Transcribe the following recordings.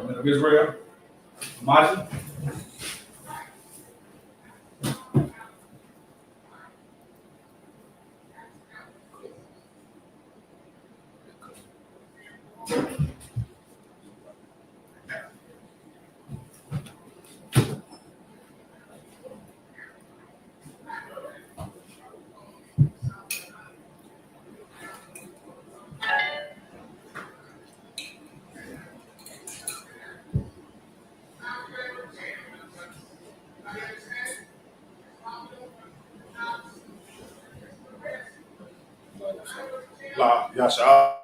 Men of Israel, Maji. Yasha.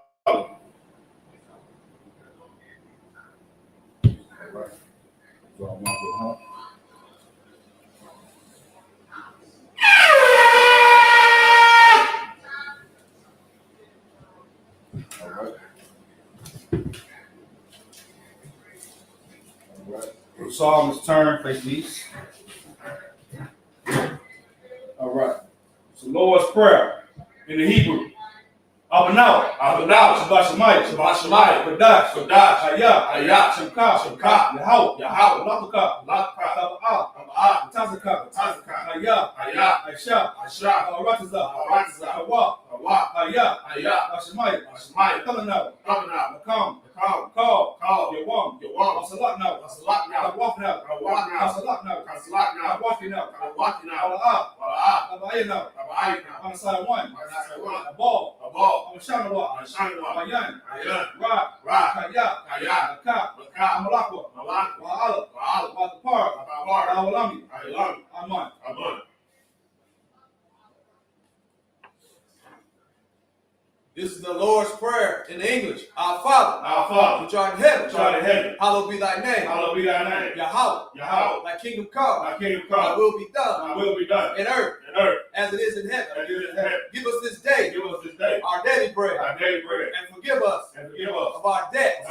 The psalmist turn, face east. All right. It's the Lord's Prayer in the Hebrew. Abanaw, Shabbat Shemayim, Kadash, Hayah, Shemka, Yahweh, Lakaka, Taba'ah, Tazaka, Hayah, Aisha, Aratiza, Hawa, Hayah, Shemayim, Kalanaw, Nakam, Call, Yawam, Asalat now, Awaf now, Asalat now, Awafi now, Aba'i now, Anasai one, Abal, Amashanawa, Ayan, Ra, Kaya, Amalakwa, Wa'ala, Watapar, Awalami, Aman. This is the Lord's Prayer in English. Our Father, which art in heaven, hallowed be thy name. Yahweh, thy kingdom come, thy will be done, in earth, as it is in heaven. Give us this day our daily bread, and forgive us of our debts,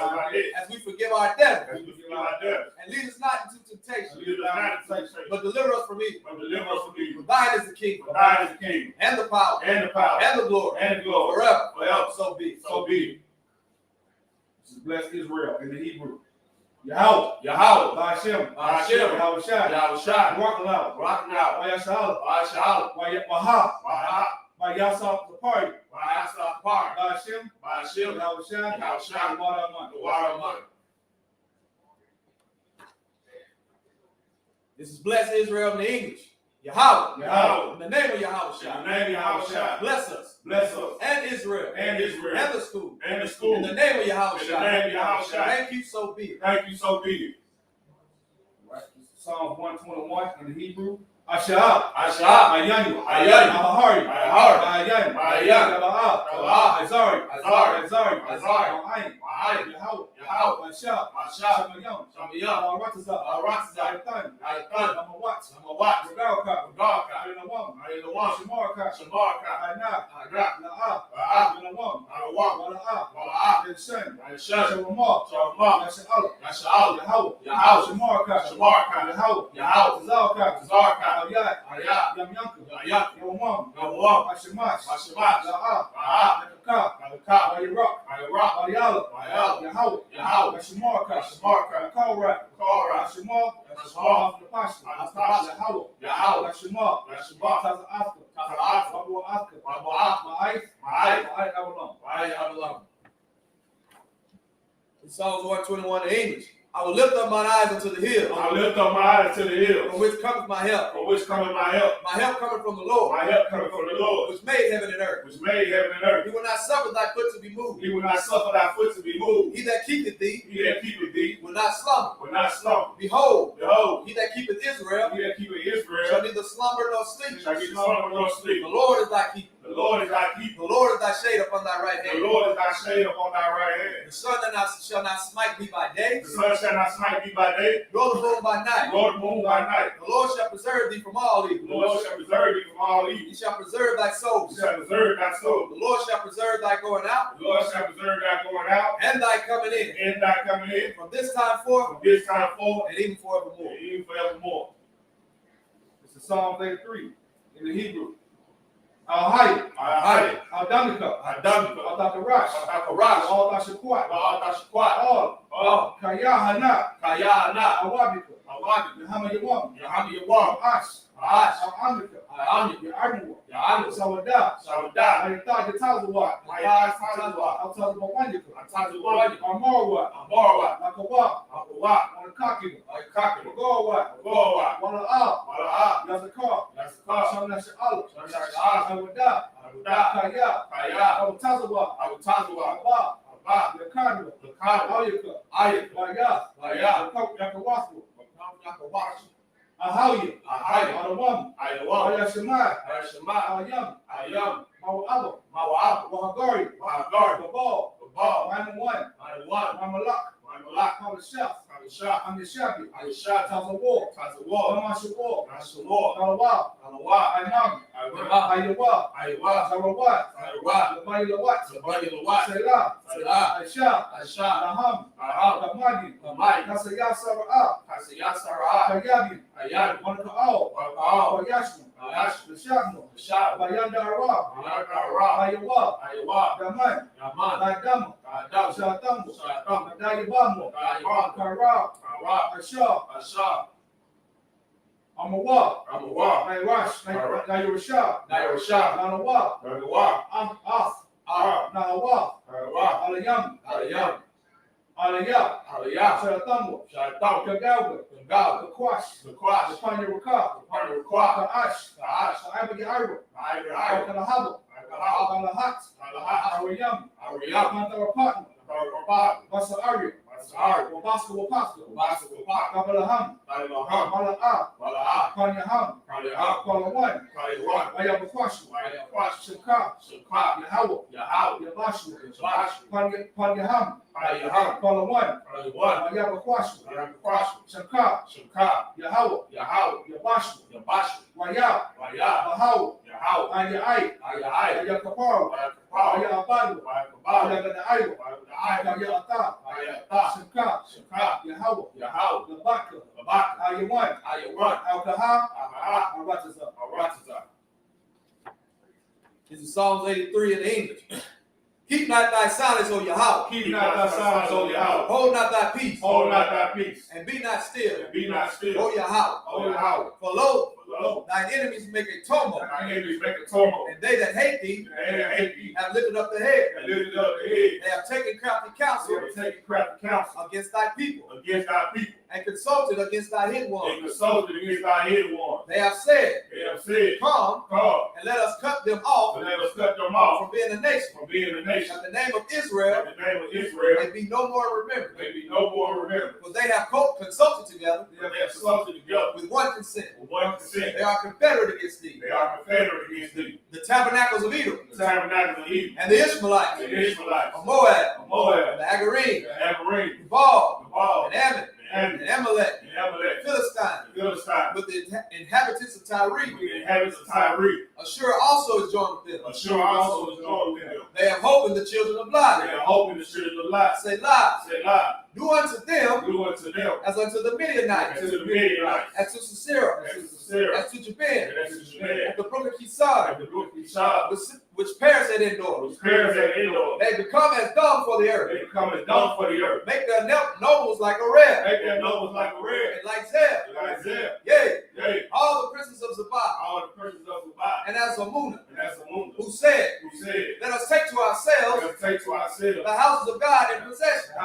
as we forgive our debtors. And lead us not into temptation, but deliver us from evil. For thine is the kingdom, and the power, and the glory, forever. So be it. This is blessed Israel in the Hebrew. Yahweh, Hashem, Yahweh Shai, Rocking out, Yashala, by Yasaf the party, by Hashem, Yahweh Shai, Water. This is blessed Israel in the English. Yahweh. In the name of Yahweh Shai. Bless us. And Israel. And the school. In the name of Yahweh Shai. Thank you, so be it. Right. Psalm 121 in the Hebrew. Asha'ah, Ayanu, Ahari, Azari, Yahweh, Shamayam, Aratiza, Amawat, Regalka, Shamarka, Na'ah, Sen, Shamar, Yasha'al, Shamarka, Zalka, Yam Yawam, Hashemas, Nakaka, Yahweh, Shamarka, Kalrak, Shemar, the Pasha, Yahweh, Shemar, Taza Ma'ai, Avalon. In Psalms 121 in English. I will lift up mine eyes unto the hills. From which cometh my help. My help cometh from the Lord. Which made heaven and earth. He will not suffer thy foot to be moved. He that keepeth thee will not slumber. Behold, he that keepeth Israel shall neither slumber nor sleep. The Lord is thy keeper. The Lord is thy shade upon thy right hand. The sun shall not smite thee by day. Nor the moon by night. The Lord shall preserve thee from all evil. He shall preserve thy soul. The Lord shall preserve thy going out. And thy coming in. From this time forth. And even forevermore. This is Psalm 83 in the Hebrew. Al-Hayy, Al-Damika, Al-Dakarash, Al-Dashakwat, Kayahana. Awabika. Yahamayawam. Ash. Amika. Yaanua. Sawada. Ayata Yatazawa. Altazawanyika. Amarwa. Akawa. Wanakakina. Goa. Wala Yazakar. Shamnasha Allah. Awada. Kaya. Awatazawa. Yakadwa. Ayaka. Yakawasu. Ahaya. Alawam. Ayashimai. Ayam. Mawa'aba. Wahagari. Babal. Maimawan. Mamalak. Amishabi. Tazawar. Namashawar. Nalawa. Ainam. Ayawa. Zarawat. Selah. Aisha. Laham. Kamadi. Kasaya Sara'ah. Kayabi. Wanaka'al. Wayashma. Nashakma. Bayanda Arab. Ayawa. Daman. Dama. Shatamu. Nadayabamu. Kara. Asha. Amawa. Nairash. Nairashah. Nanawa. Nahawa. Alayam. Alaya. Shatamu. Kagawa. Kakwash. Kapanyaraka. Kaash. Abigaira. Kalahaba. Kalahat. Arayam. Kantarapatna. Basa'ari. Wabaska. Kabalaham. Mala'a. Kanyaham. Kwalawan. Ayabakwashu. Shaka. Yahawa. Yabashu. Kanyaham. Kwalawan. Ayabakwashu. Shaka. Yahawa. Yabashu. Waya. Bahawa. Ayai. Ayakaparu. Ayabadu. Ayagadaiwa. Ayata. Shaka. Yahawa. Labaka. Ayawan. Alkaha. Arataza. This is Psalms 83 in English. Keep not thy silence, O Yahweh. Hold not thy peace. And be not still. O Yahweh. For lo, thine enemies make a tumult. And they that hate thee have lifted up the head. They have taken crafty counsel against thy people. And consulted against thy hidden ones. They have said, Come, and let us cut them off from being a nation. That the name of Israel may be no more remembered. For they have consulted together with one consent. They are confederate against thee. The tabernacles of Edom and the Ishmaelites of Moab and the Agarim, Gebal and Ammon and Amalek, Philistine, with the inhabitants of Tyre. Ashur also is joined with them. They have hope in the children of Lot. Say Lot. Do unto them as unto the Midianites, as to Sisera, as to Jabin, at the brook of Kishon, which perished at Endor. They become as dung for the earth. Make their nobles like a red. And like Zeb. Yea. All the princes of Zabah. And as Amunah, who said, let us take to ourselves the houses of God in possession.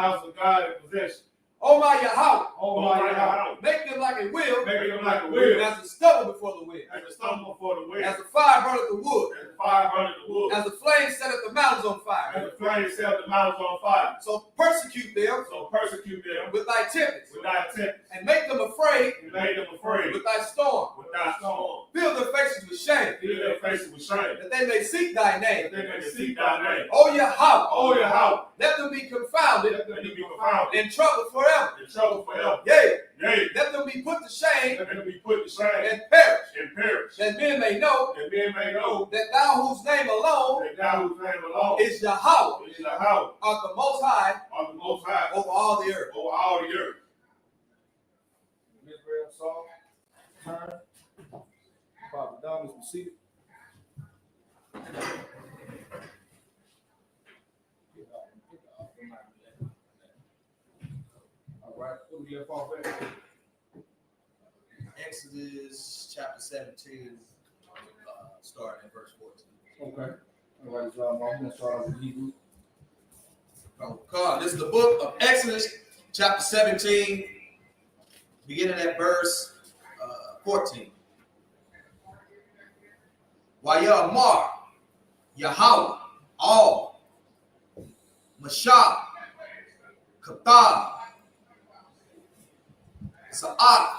O my Yahweh, make them like a wheel, as a stubble before the wind, as the fire burneth the wood, as the flame setteth the mountains on fire. So persecute them with thy tempest, and make them afraid with thy storm. Fill their faces with shame, that they may seek thy name. O Yahweh, let them be confounded in trouble forever. Yea, let them be put to shame and perish. That men may know that thou whose name alone is Yahweh, art the most high over all the earth. Israel saw, turn. Father Dom is seated. right, what we left off at? Exodus chapter 17, starting at verse 14. Okay. All right, so I'm going to start with Hebrew. This is the book of Exodus, chapter 17, beginning at verse 14. Wayamar, Yahweh, all, Mashah, Kathah, Sa'ak,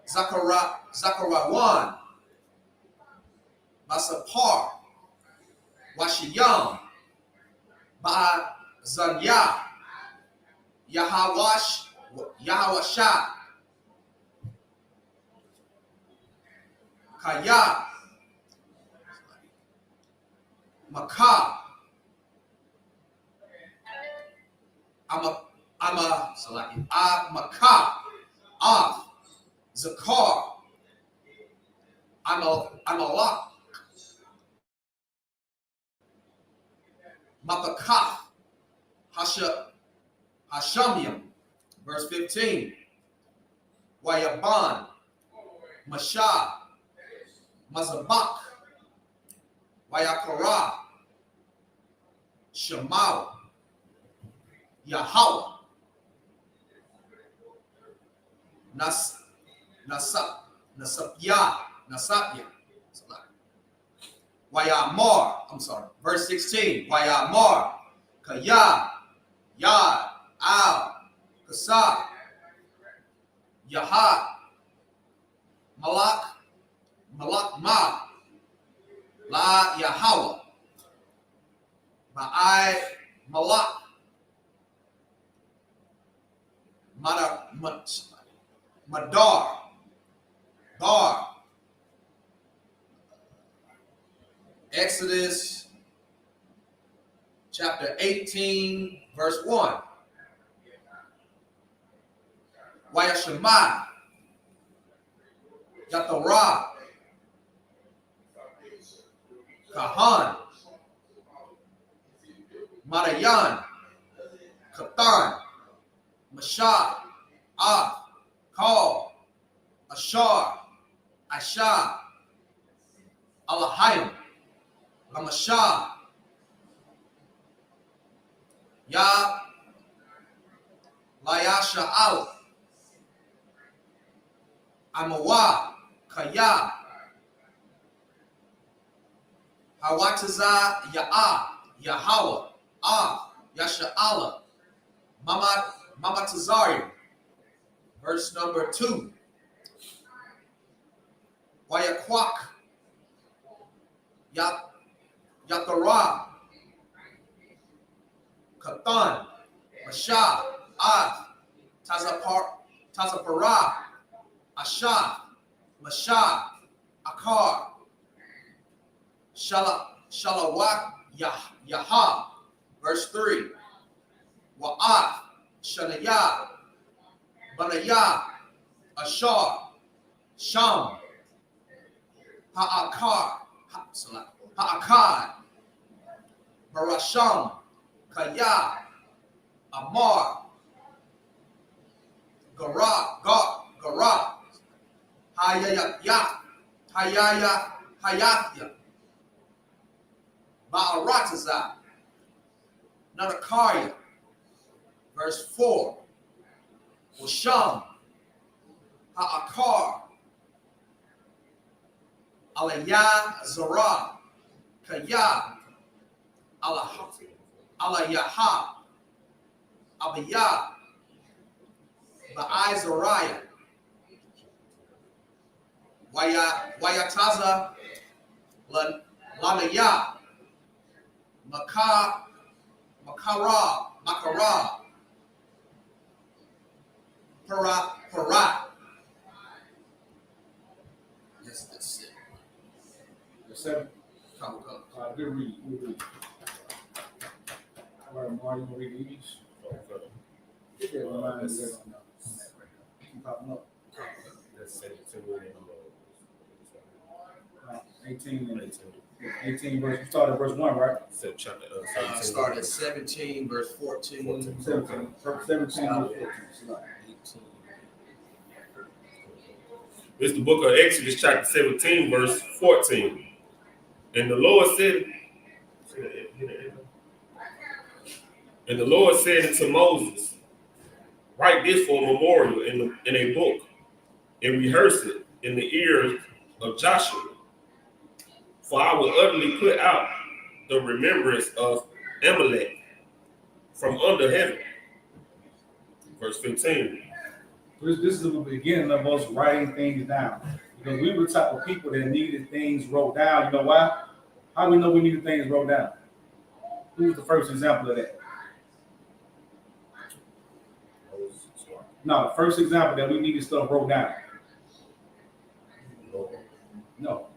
Zacharawan, Masapar, Washiyam, Ba'azanya, Yahawashah, Kaya, Makah, Makah, Zakar, Amalak, Mapakah, Hashamim, verse 15. Wayaban, Mashah, Mazabak, Wayakara, Shemau, Yahweh, Nasapya, Wayamar, verse 16, Wayamar, Kaya, Yad, Al, Kasa, Yahad, Malak Ma, La Yahweh, Ba'ai Malak, Madar, Bar. Exodus chapter 18, verse 1. Wayashemai, Yatarah, Kahan, Madayan, Kathan, Mashah, Kal, Ashar, Asha, Alahayim, Lamashah, Ya, Layasha Al, Amawa, Kaya, Hawataza, Yahweh, Yasha'ala, Mamatazari, verse number 2. Wayakwak, Yatarah, Kathan, Mashah, Tazapara, Asha, Mashah, Akar, Shalawak, Yaha, verse 3. Wa'at, Shanayah, Banayah, Ashar, Sham, Ha'akad, Barasham, Kaya, Amar, Gara, Hayatya, Ba'arataza, Nanakaya, verse 4. Washam, Ha'akar, Alayah Zara, Kaya, Alayaha, Abiyah, Ba'izariah, Wayataza, Lanaya, Makara, Para. Yes, that's it. The 7. Come. Good read. All right, Mario, you want to read these? Get that reminder that on keep popping up. That's 17 and 18 and 18. 18 verse. You started at verse 1, right? Start at 17, verse 14. 17 verse 14. This is the book of Exodus, chapter 17, verse 14. And the Lord said unto Moses, write this for a memorial in a book, and rehearse it in the ears of Joshua. For I will utterly put out the remembrance of Amalek from under heaven. Verse 15. This is the beginning of us writing things down. Because we were the type of people that needed things wrote down. You know why? How do we know we needed things wrote down? Who was the first example of that? No, the first example that we needed stuff wrote down. No.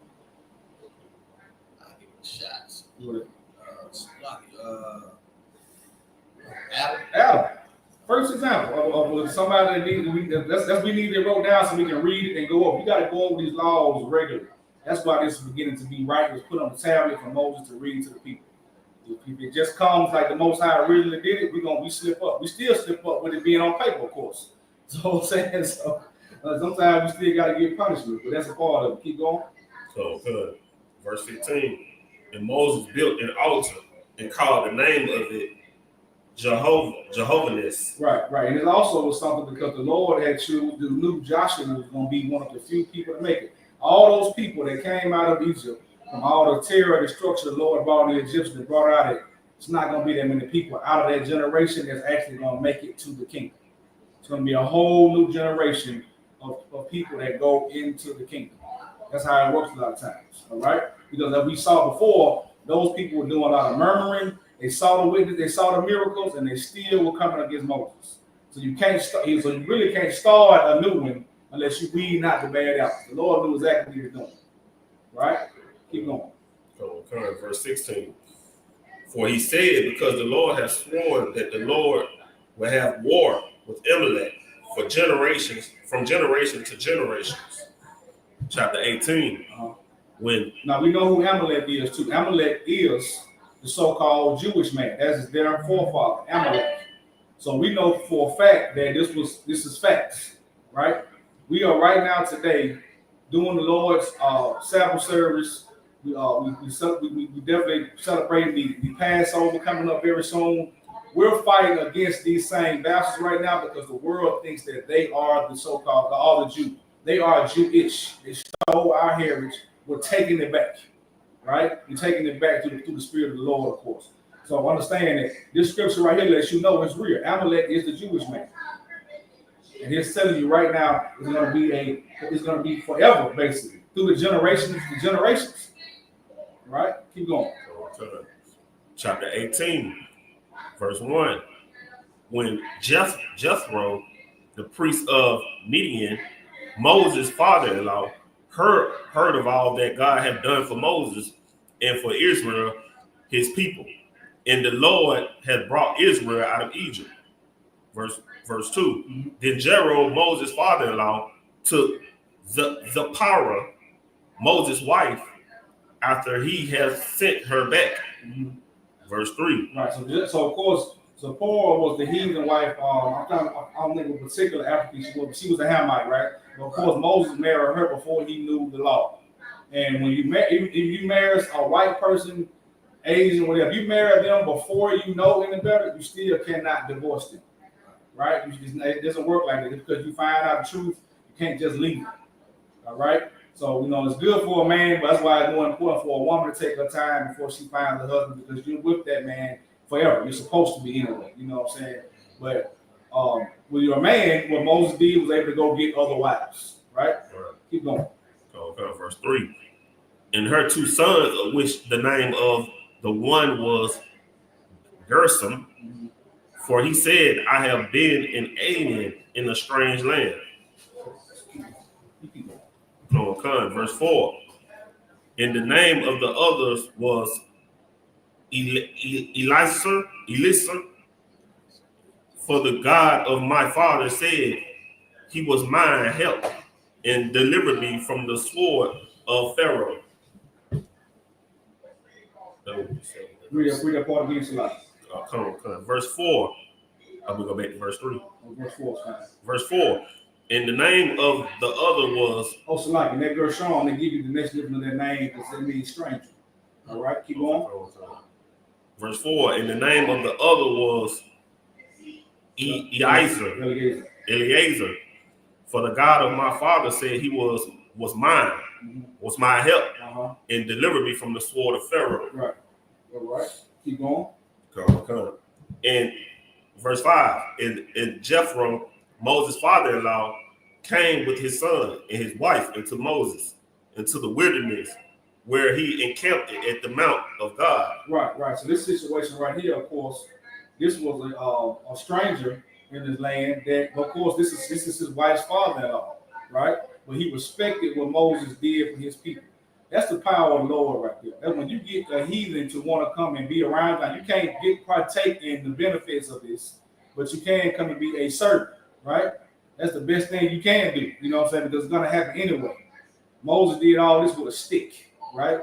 I give it shots. Adam. First example of somebody that we need it wrote down so we can read it and go over. You got to go over these laws regularly. That's why this is beginning to be right. It was put on the tablet for Moses to read to the people. If it just comes like the Most High originally did it, we slip up. We still slip up with it being on paper, of course. So I'm saying, sometimes we still got to get punishment, but that's a part of it. Keep going. So good. Verse 15. And Moses built an altar and called the name of it Jehovah's. Right. And it also was something because the Lord had knew Joshua was going to be one of the few people to make it. All those people that came out of Egypt, from all the terror and destruction the Lord brought the Egyptians and brought out it, it's not going to be that many people out of that generation that's actually going to make it to the kingdom. It's going to be a whole new generation of people that go into the kingdom. That's how it works a lot of times, all right? Because as we saw before, those people were doing a lot of murmuring. They saw the witness, they saw the miracles, and they still were coming against Moses. So you really can't start a new one unless you weed not the bad apples. The Lord knew exactly what he was doing, right? Keep going. So verse 16. For he said, because the Lord has sworn that the Lord will have war with Amalek for generations, from generation to generations. Chapter 18. Now we know who Amalek is too. Amalek is the so-called Jewish man. That's their forefather, Amalek. So we know for a fact that this is facts, right? We are right now today doing the Lord's Sabbath service. We definitely celebrating the Passover coming up very soon. We're fighting against these same bastards right now because the world thinks that they are the so-called all the Jew. They are Jewish. They stole our heritage. We're taking it back, right? We're taking it back through the Spirit of the Lord, of course. So understand that this scripture right here lets you know it's real. Amalek is the Jewish man, and he's telling you right now it's going to be forever, basically, through the generations to generations. Right? Keep going. Chapter 18, verse 1. When Jethro, the priest of Midian, Moses' father-in-law, heard of all that God had done for Moses and for Israel, his people, and the Lord had brought Israel out of Egypt. Verse 2. Mm-hmm. Then Jethro, Moses' father-in-law, took Zipporah, Moses' wife, after he has sent her back. Mm-hmm. Verse 3. Right. So of course, Zipporah was the heathen wife. I don't think a particular African she was a Hamite, right? But of course, Moses married her before he knew the law. And when if you marry a white person, Asian, whatever, you marry them before you know any better, you still cannot divorce them, right? It doesn't work like that. Because you find out the truth, you can't just leave it. All right. So, it's good for a man, but that's why it's more important for a woman to take her time before she finds a husband, because you're with that man forever. You're supposed to be anyway, you know what I'm saying? But when you're a man, what Moses did was able to go get other wives, right? Keep going. Okay, verse 3. And her two sons, of which the name of the one was Gershom, mm-hmm. For he said, I have been an alien in a strange land. Verse 4. And the name of the others was Elisa, for the God of my father said, he was mine help and delivered me from the sword of Pharaoh. Read that part again, Salaki. Come on. Verse 4. I'm going to go back to verse 3. Oh, verse 4 is fine. Verse 4. And the name of the other was... Oh, Salaki, and that girl Sean, they give you the next difference of that name because it means stranger. All right, keep going. Verse 4. And the name of the other was Eliezer. For the God of my father said he was mine, was my help, and delivered me from the sword of Pharaoh. Right. All right. Keep going. Come. And verse 5. And Jethro, Moses' father-in-law, came with his son and his wife into Moses, into the wilderness, where he encamped at the mount of God. Right. So this situation right here, of course, this was a stranger in his land. That, of course, this is his wife's father-in-law, right? But he respected what Moses did for his people. That's the power of the Lord right there. That's when you get a heathen to want to come and be around. Now, you can't partake in the benefits of this, but you can come and be a servant, right? That's the best thing you can do. You know what I'm saying? Because it's going to happen anyway. Moses did all this with a stick, right?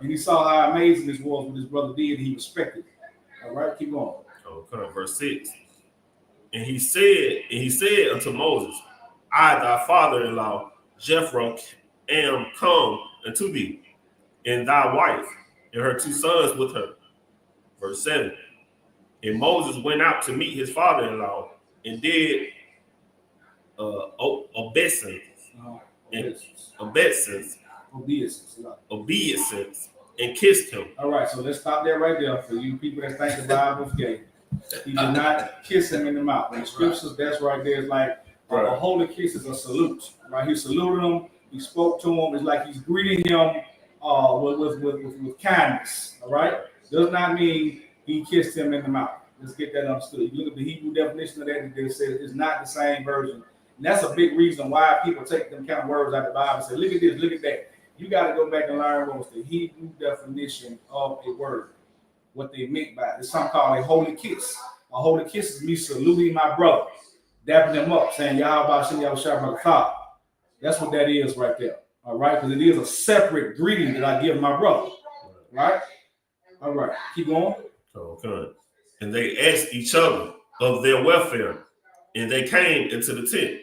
And he saw how amazing this was what his brother did. And he respected it. All right, keep going. Okay, verse 6. And he said unto Moses, I, thy father-in-law, Jethro, am come unto thee, and thy wife, and her 2 sons with her. Verse 7. And Moses went out to meet his father-in-law, and did obeisance, and kissed him. All right, so let's stop there right there for you people that think the Bible's gay. He did not kiss him in the mouth. In the scriptures, that's right there. It's like a holy kiss is a salute, right? He saluted him. He spoke to him. It's like he's greeting him with kindness. All right, does not mean he kissed him in the mouth. Let's get that understood. You look at the Hebrew definition of that, and it says it's not the same version. And that's a big reason why people take them kind of words out of the Bible and say, look at this, look at that. You got to go back and learn what was the Hebrew definition of a word, what they meant by it. It's something called a holy kiss. A holy kiss is me saluting my brother, dapping them up, saying, Yahweh Shem Yahweh. That's what that is right there. All right, because it is a separate greeting that I give my brother. Right? All right, keep going. Okay. And they asked each other of their welfare, and they came into the tent.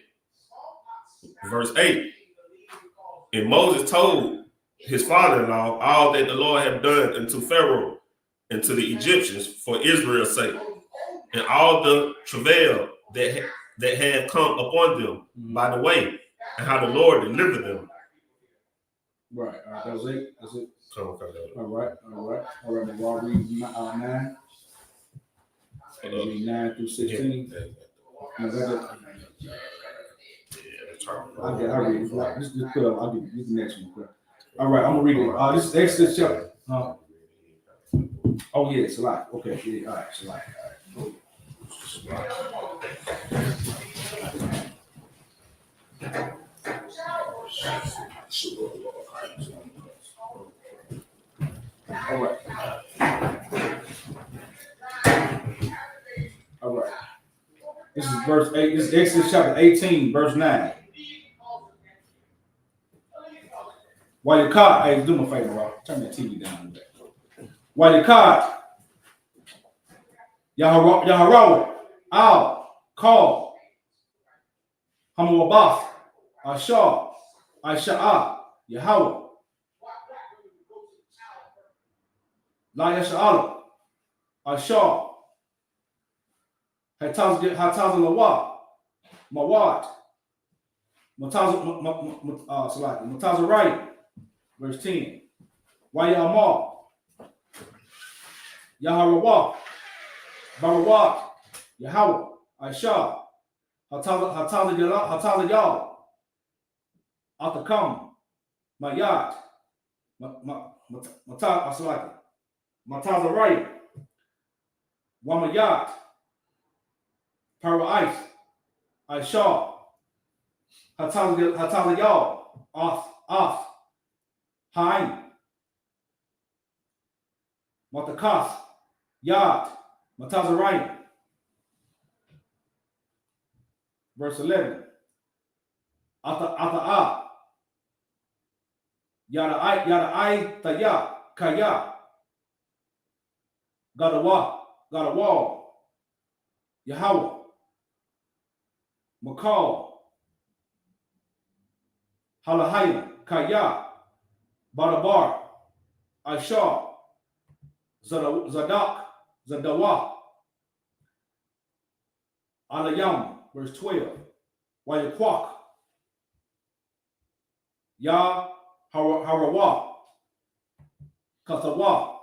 Verse 8. And Moses told his father-in-law all that the Lord had done unto Pharaoh and to the Egyptians for Israel's sake, and all the travail that had come upon them by the way, and how the Lord delivered them. Right. All right. That was it. That's it. Okay. All right. We'll read 9. Read 9 through 16. Yeah. I'll read it. Just put up. I'll give you the next one. All right. I'm gonna read it. This is Exodus chapter. Oh yeah, it's a lot. Okay. Yeah. All right. It's a lot. All right. This is verse 8. This is Exodus chapter 18, verse 9. While your car, hey, do me a favor, Rob. Turn that TV down a bit. While your car, Yaharawa, Al, Call, Hamawabas, Ashar, Aisha'a, Yahweh, La Yasha'ala, Ashar, Hatazalawa, Mawat, Matazarai, verse 10. Wayamar, Yaharawah, Barawat, Yahweh, Aisha, Hatazayal, Atakam, Mayat, Matazarai, Wamayat, Parais, Aisha, Hatazayal, Ath, Haim, Matakas, Yad, Matazarai. Verse 11. Ata'a, Yada'ai, Taya, Kaya, Gadawal, Yahweh, Makal, Halahayim, Kaya, Barabar, Aishar, Zadok, Zadawa, Alayam, verse 12, Wayakwak, Yah, Harawa, Kathawa,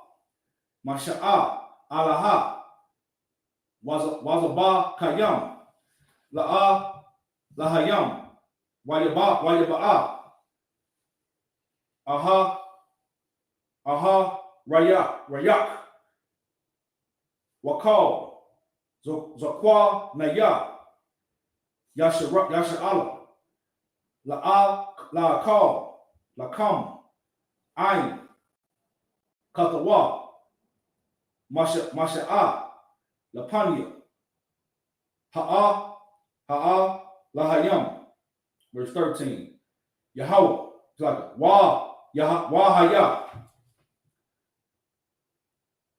Masha'a, Alaha, Wazaba, Kayam, La'a, Lahayam, Wayaba'a, Aha, Rayak, Wakal, Zakwa, Naya, Yasha'ala, La'akal, Lakam, Ain, Katawa, Masha'a, Lapanya, Ha'a, Lahayam, verse 13. Yahweh, it's like Wahaya,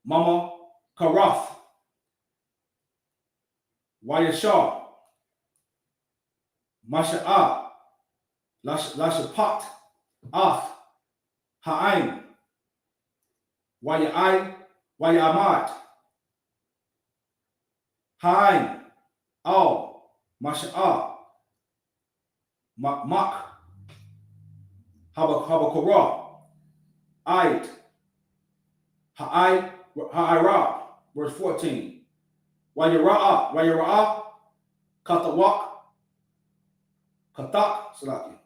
Mama Karath, Wayashar, Masha'a, Lashapat, Af, Ha'ain, Wayamat, Ha'ain, Al, Masha'a, Mak, Habakara, Ait, Ha'ira, verse 14. Wayara'a, Katawak, Katak, Salaki,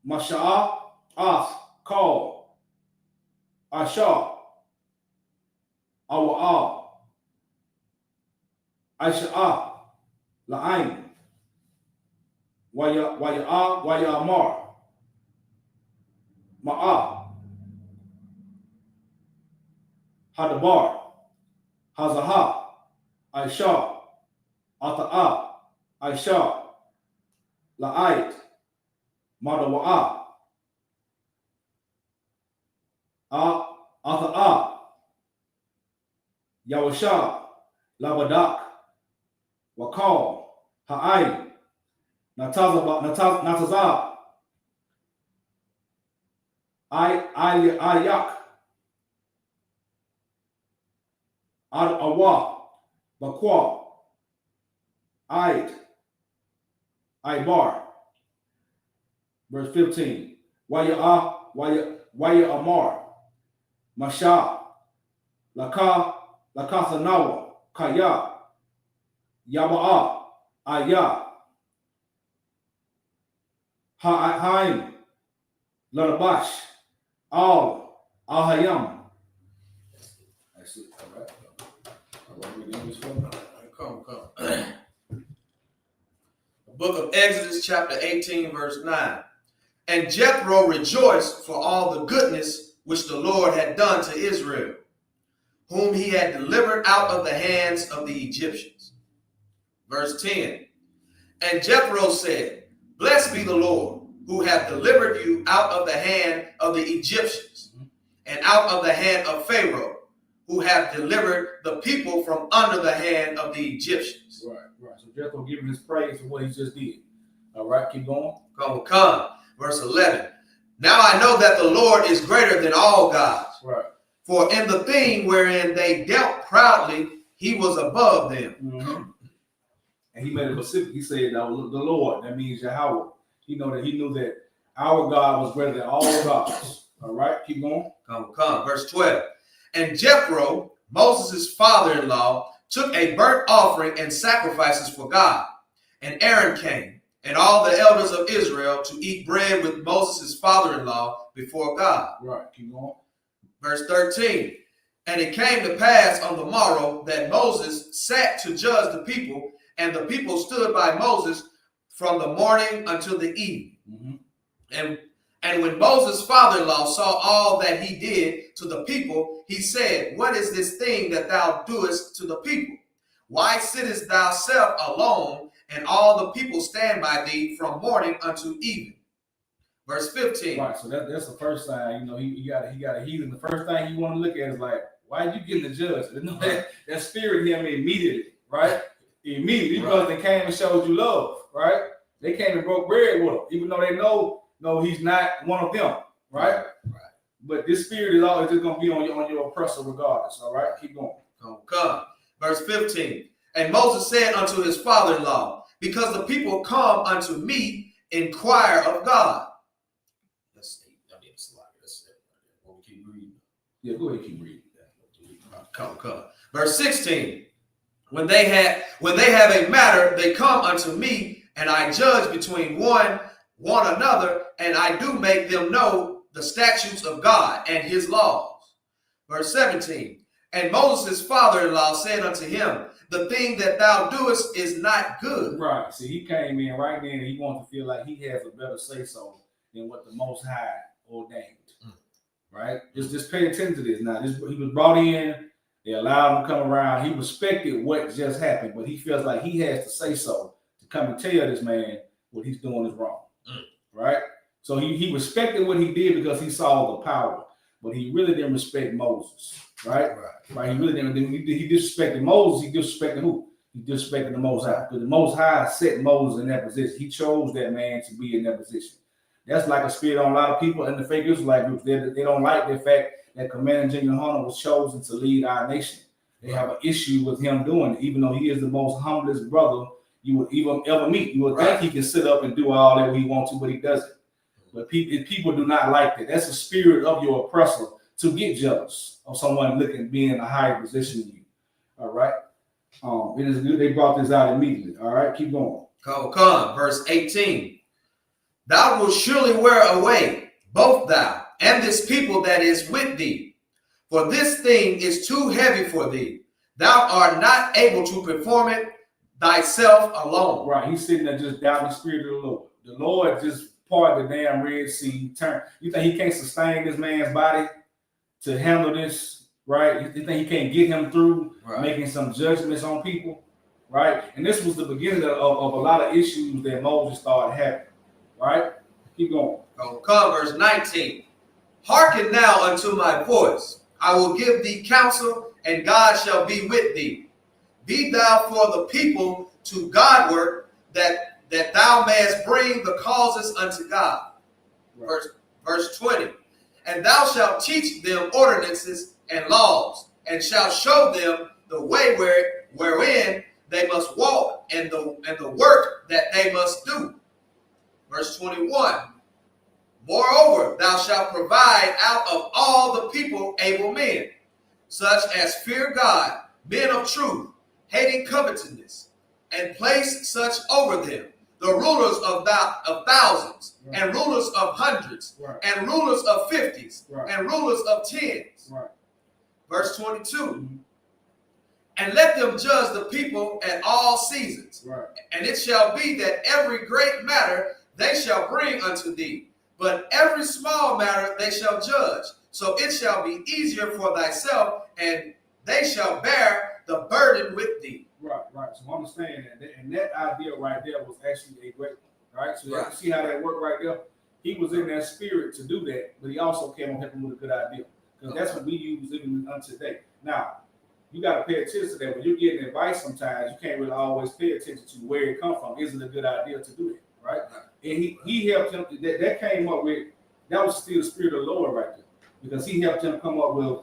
Masha'a, As, Kal, Asha, Awa'a, Aisha'a, La'ain, Waya'amar, Ma'a, Hadabar, Hazaha, Aisha, Ata'a, Aisha, La'ait, Madawa'a, Ata'a, Yawasha, Labadak, Wakal, Ha'ai, Natazah, Ayak, Awa, Bakwa, Ait, Ibar, verse 15. Waya Amar, Masha, Lakathanawa, Kaya, Yaba'a, Aya, Ha'aim, Larabash, Ahayam. That's it. All right. Come. The book of Exodus, chapter 18, verse 9. And Jethro rejoiced for all the goodness which the Lord had done to Israel, whom he had delivered out of the hands of the Egyptians. Verse 10. And Jethro said, Blessed be the Lord, who hath delivered you out of the hand of the Egyptians, and out of the hand of Pharaoh, who hath delivered the people from under the hand of the Egyptians. Right. So Jethro giving his praise for what he just did. All right, keep going. Come. Verse 11. Now I know that the Lord is greater than all gods. Right. For in the thing wherein they dealt proudly, he was above them. Mm-hmm. And he made it specific. He said, the Lord. That means Yahweh. He knew that our God was greater than all gods. All right, keep going. Come. Verse 12. And Jethro, Moses' father-in-law, took a burnt offering and sacrifices for God. And Aaron came, and all the elders of Israel, to eat bread with Moses' father-in-law before God. Right, keep going. Verse 13. And it came to pass on the morrow that Moses sat to judge the people, and the people stood by Moses from the morning until the evening. Mm-hmm. And when Moses' father-in-law saw all that he did to the people, he said, What is this thing that thou doest to the people? Why sittest thou self alone, and all the people stand by thee from morning unto evening? Verse 15. Right, so that's the first sign. He got a heathen. The first thing you want to look at is like, Why are you getting the judgment? No, that spirit hit him immediately, right? Immediately, because they came and showed you love, right? They came and broke bread with him, even though they know he's not one of them, right? But this spirit is always just going to be on your oppressor regardless, all right? Keep going. Come. Verse 15. And Moses said unto his father-in-law, because the people come unto me, inquire of God. Let's see. We'll keep reading. Yeah, go ahead, keep reading. Come. Verse 16. When they have a matter, they come unto me, and I judge between one another, and I do make them know the statutes of God and his laws. Verse 17. And Moses' father-in-law said unto him, the thing that thou doest is not good. Right. See, he came in right then and he wanted to feel like he has a better say-so than what the Most High ordained. Right? Just pay attention to this. Now, he was brought in. They allowed him to come around. He respected what just happened, but he feels like he has to say so to come and tell this man what he's doing is wrong. Right? So he respected what he did because he saw the power, but he really didn't respect Moses. Right? He really didn't. He disrespected Moses. He disrespected who? He disrespected the Most High. Because the Most High set Moses in that position. He chose that man to be in that position. That's like a spirit on a lot of people in the fake Israelite groups. They don't like the fact that Commander General Hunter was chosen to lead our nation. They have an issue with him doing it, even though he is the most humblest brother you would even ever meet. You would think he can sit up and do all that he wants to, but he doesn't. But people do not like that. That's a spirit of your oppressor to get jealous of someone being in a higher position than you. All right. It is good. They brought this out immediately. All right. Keep going. Come. Verse 18. Thou wilt surely wear away, both thou and this people that is with thee. For this thing is too heavy for thee. Thou art not able to perform it thyself alone. Right. He's sitting there just doubting the spirit of the Lord. The Lord just parted the damn Red Sea. You think he can't sustain this man's body to handle this? Right. You think he can't get him through making some judgments on people? Right. And this was the beginning of a lot of issues that Moses started having. Right? Keep going. Come, verse 19. Hearken now unto my voice. I will give thee counsel, and God shall be with thee. Be thou for the people to Godward, that thou mayest bring the causes unto God. Right. Verse 20. And thou shalt teach them ordinances and laws, and shalt show them the way wherein they must walk, and the work that they must do. Verse 21, moreover, thou shalt provide out of all the people able men, such as fear God, men of truth, hating covetousness, and place such over them, the rulers of thousands, and rulers of hundreds, and rulers of fifties, and rulers of tens. Verse 22, and let them judge the people at all seasons. And it shall be that every great matter they shall bring unto thee, but every small matter they shall judge. So it shall be easier for thyself, and they shall bear the burden with thee. Right. So understand that, and that idea right there was actually a great one. Right. So you see how that worked right there. He was in that spirit to do that, but he also came on him with a good idea, because that's what we use even unto today. Now, you got to pay attention to that. When you're getting advice, sometimes you can't really always pay attention to where it comes from. Is it a good idea to do it? Right? And he helped him. That came up with, that was still the spirit of the Lord right there, because he helped him come up with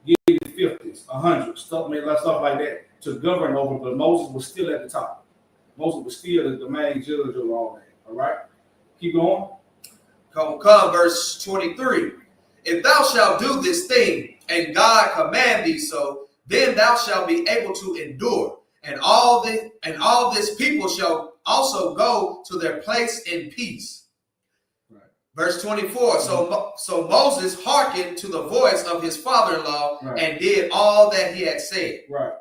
getting 50s, 100s, stuff like that to govern over. But Moses was still at the top. Moses was still the main judge of all that. All right, keep going. Come, verse 23. If thou shalt do this thing, and God command thee so, then thou shalt be able to endure, and all this people shall also go to their place in peace. Right. Verse 24. So Moses hearkened to the voice of his father-in-law and did all that he had said. Right.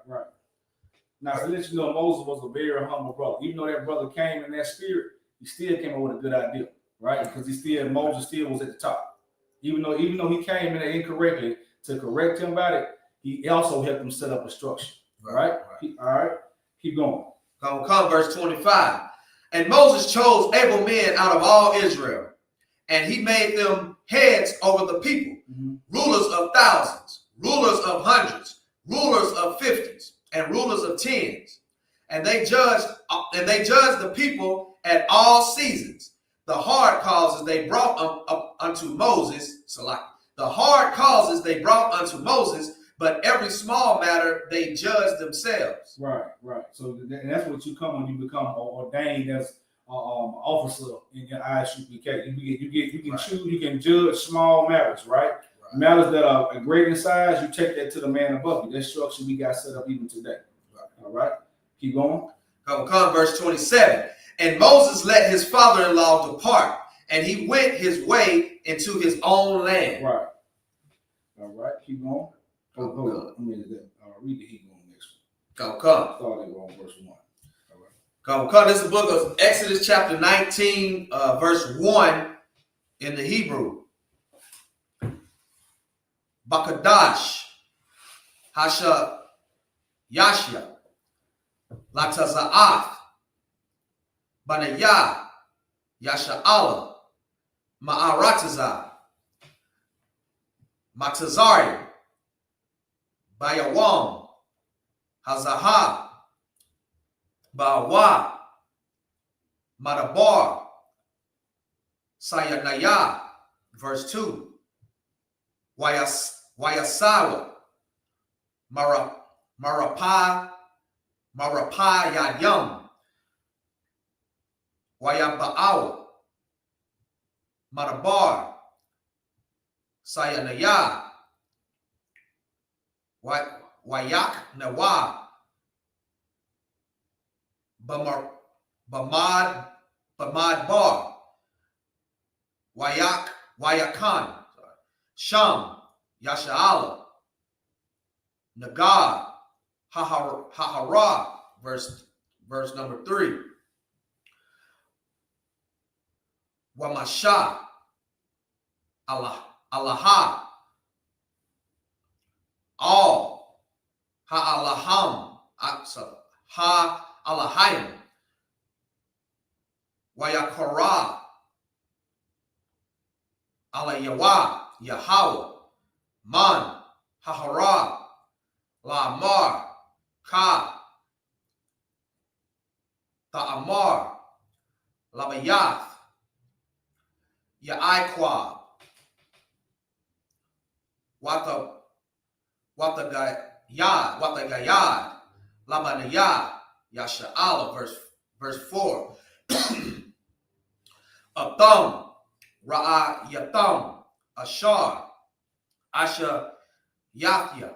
Now, to let you know, Moses was a very humble brother. Even though that brother came in that spirit, he still came up with a good idea, right? Because Moses still was at the top. Even though he came in there incorrectly, to correct him about it, he also helped him set up a structure. Right. All right. Keep going. Come, verse 25. And Moses chose able men out of all Israel, and he made them heads over the people, rulers of thousands, rulers of hundreds, rulers of 50s, and rulers of 10s. And they judged the people at all seasons. The hard causes they brought up unto Moses. So like the hard causes they brought unto Moses, but every small matter they judged themselves. Right. So and that's what you come when you become ordained as officer in your Isupk. You can choose. You can judge small matters, right? Matters that are great in size, you take that to the man above you. That structure we got set up even today. All right. Keep going. Come, verse 27. And Moses let his father-in-law depart, and he went his way into his own land. Right. All right. Keep going. Hold on. Read the Hebrew next one. Come. Started wrong, verse 1. Come. This is the book of Exodus chapter 19, verse 1 in the Hebrew. Bakadash, Hasha Yashya, Lataza'ath, Banayah, Yasha'ala, Ma'aratazah, Matazari, Bayawam, Hazahah, Bawa, Madabar, Sayanaya, verse 2. Wayasawa, Marapa Yayam, Wayabaawa, Madabar, Sayanaya, Wayak Nawa, Bamad Bar, Wayakan, Sham, Yasha'ala, Nagad, Hahara, verse number 3. Wamasha, Allaha, all, Ha'alaham, Ha'alahayim, Wayakara, Alayawa, Yahweh, Man, Hahara, Lamar, Ka, Ta'amar, Labayath, Ya'aiqua, Watagayad, Labanayah, Yasha'ala, verse 4. Atham, Ra'ayatham, Ashar, Asha Yathya,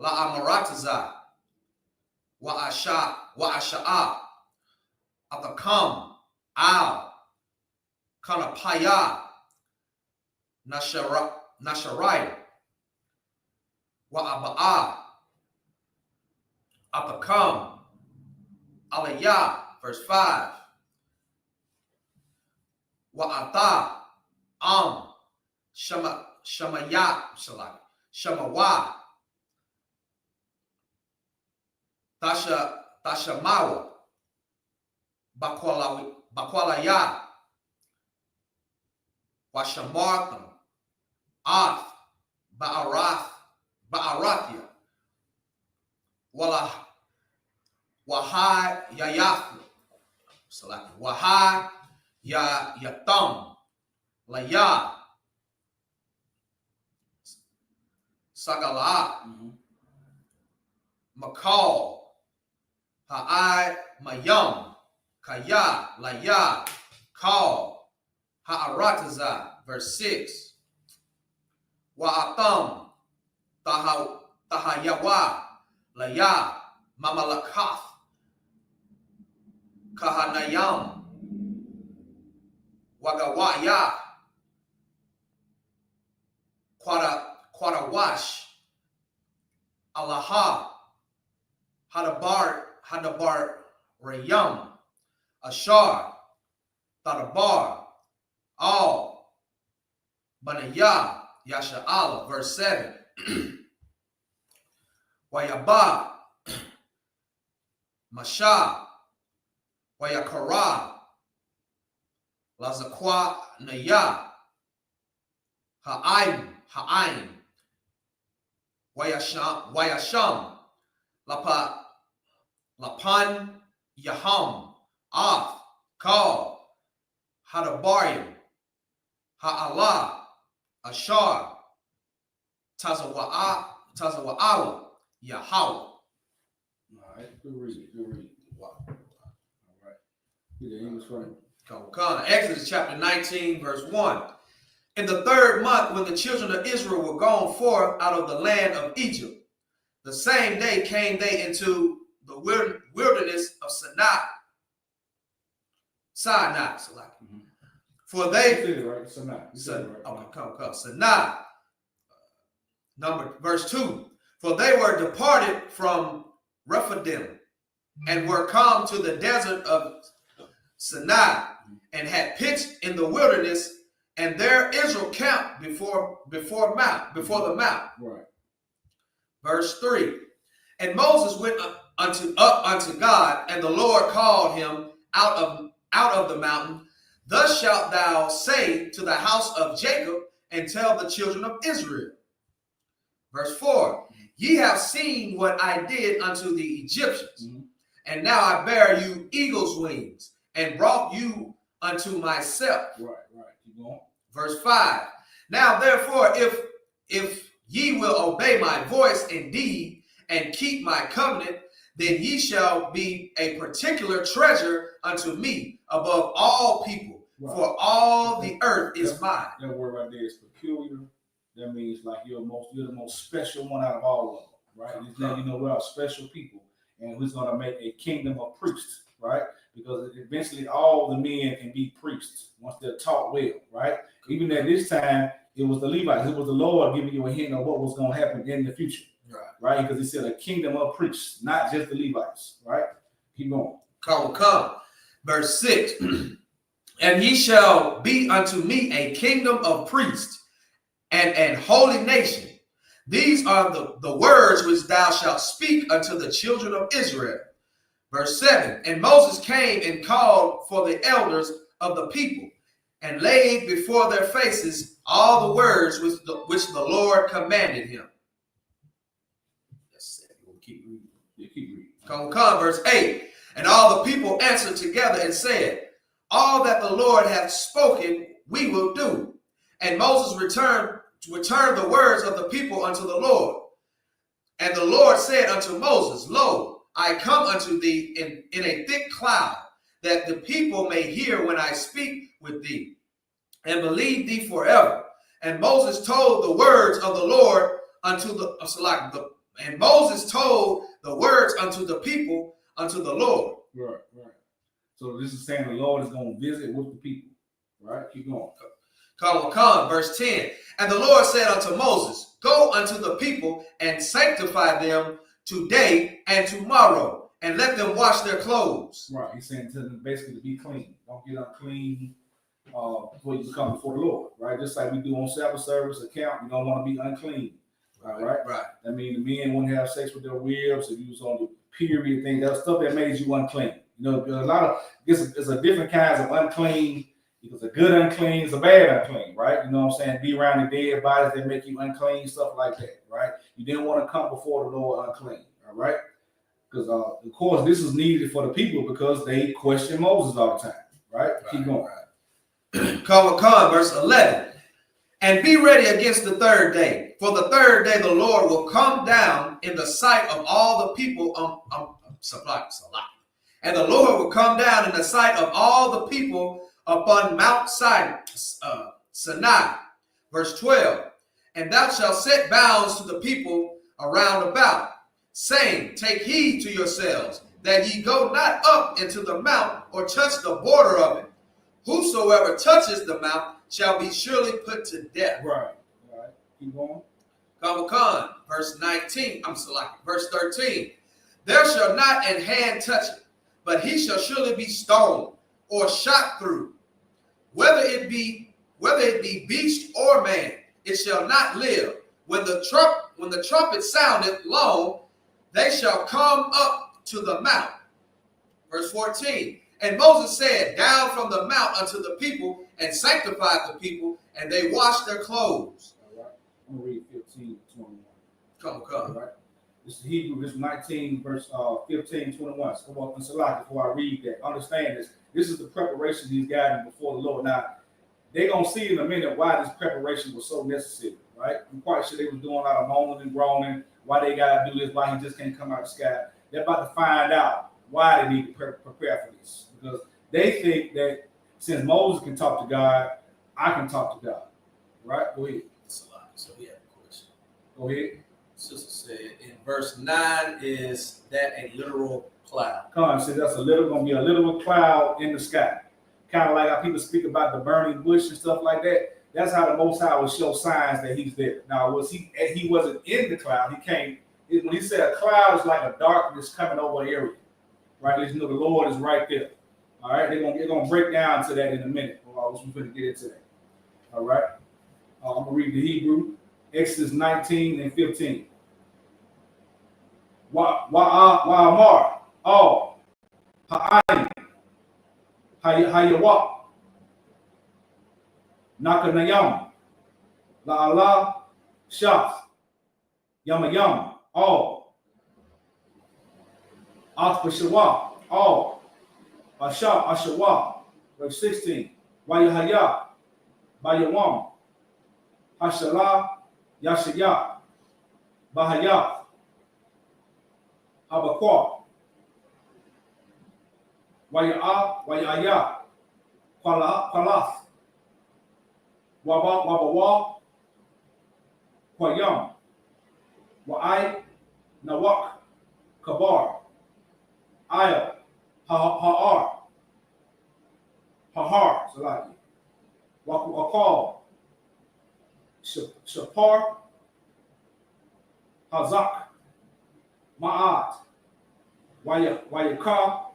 La'amaratazah, Wa'asha'a, Athakam, Al, Kanapaya, Nasharai, Wa'aba'a, Athakam, Aliyah, verse 5. Wa'atha, Shamawa, Tashamawa, Bakwalaya, Washamartham, Ath, Ba'arathya, Wahai Yayath, Wahai Yatham, Laya, Sagala, Makal, Ha'ai Mayam, Kaya, Laya, Kal, Ha'arataza, verse 6. Wa'atham, Tahayawa, Laya, Mamalakath, Kahanayam, Wagawaya, Quadawash, Allaha, Hadabar Rayam, Ashar, Thadabar, Al, Banayah, Yasha'ala, verse 7. Wayaba, Masha, Wayakara, Lazaqua Naya, Ha'aim, Wayasham, Lapan, Yaham, Af, Kal, Hadabarim, Ha'ala, Ashar, Tazawa'ala, Yahweh. All right, good read. Wow. All right. Yeah, he was funny. Exodus chapter 19, verse 1. In the 3rd month, when the children of Israel were gone forth out of the land of Egypt, the same day came they into the wilderness of Sinai. Mm-hmm. For they You said it right. Sinai. Verse 2. For they were departed from Rephidim and were come to the desert of Sinai and had pitched in the wilderness, and there Israel camped before the mount. Right. Verse 3. And Moses went up unto God, and the Lord called him out of the mountain. Thus shalt thou say to the house of Jacob, and tell the children of Israel. Verse 4. Ye have seen what I did unto the Egyptians, and now I bear you eagle's wings, and brought you unto myself. Right. Keep going. Verse 5. Now therefore, if ye will obey my voice indeed, and keep my covenant, then ye shall be a particular treasure unto me above all people, for all the earth is mine. That word right there is peculiar. That means like you're the most special one out of all of them, right? Now you know we're special people, and who's going to make a kingdom of priests, right? Because eventually all the men can be priests once they're taught well, right? Even at this time, it was the Levites. It was the Lord giving you a hint of what was going to happen in the future, right? Because he said a kingdom of priests, not just the Levites, right? Keep going. Come. Verse 6. And ye shall be unto me a kingdom of priests and holy nation. These are the words which thou shalt speak unto the children of Israel. Verse 7. And Moses came and called for the elders of the people, and laid before their faces all the words which the Lord commanded him. Keep reading. Come. Verse 8. And all the people answered together and said, all that the Lord hath spoken, we will do. And Moses returned the words of the people unto the Lord. And the Lord said unto Moses, lo, I come unto thee in a thick cloud, that the people may hear when I speak with thee, and believe thee forever. And Moses told the words of the Lord unto the people unto the Lord. Right. So this is saying the Lord is going to visit with the people, right? Keep going. Come. Verse 10. And the Lord said unto Moses, go unto the people and sanctify them today and tomorrow, and let them wash their clothes. Right. He's saying to them basically to be clean. Don't get unclean before you come before the Lord, right? Just like we do on Sabbath service account, you don't want to be unclean. Right. I mean, the men wouldn't have sex with their wives if you was on the period thing. That was stuff that made you unclean. You know, a lot of it's a different kinds of unclean. Because a good unclean is a bad unclean, right? You know what I'm saying? Be around the dead bodies that make you unclean, stuff like that, right? You didn't want to come before the Lord unclean, all right? Because, of course, this is needed for the people because they question Moses all the time, right? Keep going. Come, verse 11. And be ready against the 3rd day. For the 3rd day the Lord will come down in the sight of all the people. And the Lord will come down in the sight of all the people upon Mount Sinai. Verse 12. And thou shalt set bounds to the people around about, saying, take heed to yourselves, that ye go not up into the mount or touch the border of it. Whosoever touches the mount shall be surely put to death. Right. Keep going. Come. Verse 19. Verse 13. There shall not an hand touch it, but he shall surely be stoned or shot through. Whether it be beast or man, it shall not live. When the trumpet sounded long, they shall come up to the mount. Verse 14. And Moses said, down from the mount unto the people, and sanctified the people, and they washed their clothes. All right. I'm going to read 15 to 21. Right? This is Hebrew, this 19, verse 15, 21. So come up and select before I read that. Understand this. This is the preparation he's gathering before the Lord. Now, they're going to see in a minute why this preparation was so necessary, right? I'm quite sure they was doing a lot of moaning and groaning, why they got to do this, why he just can't come out of the sky. They're about to find out why they need to prepare for this. Because they think that since Moses can talk to God, I can talk to God. Right? Go ahead. So we have a question. Go ahead. Sister said in verse 9, is that a literal cloud? Come on, says that's going to be a literal cloud in the sky. Kind of like how people speak about the burning bush and stuff like that. That's how the Most High will show signs that he's there. Now, he wasn't in the cloud. He came, when he said a cloud is like a darkness coming over the area. Right? You know, the Lord is right there. All right? They're going to break down to that in a minute. We're going to get into that. All right? I'm going to read the Hebrew. Exodus 19 and 15. Wa'amar, all, ha'ayin, hayawak, nakanayam, la'ala, shaf, yamayam, all, athbashawa, all, ashawa, verse 16, wayahaya, bayawam, hashala, yashaya, bahaya, Habakwa, Wayaya, Kwalath, Wabawa, Kwayam, Wa'ai, Nawak, Kabar, Ayah, Ha'ar, Salaki, Wakal, Shapar, Hazak, Ma'at, Wayakar,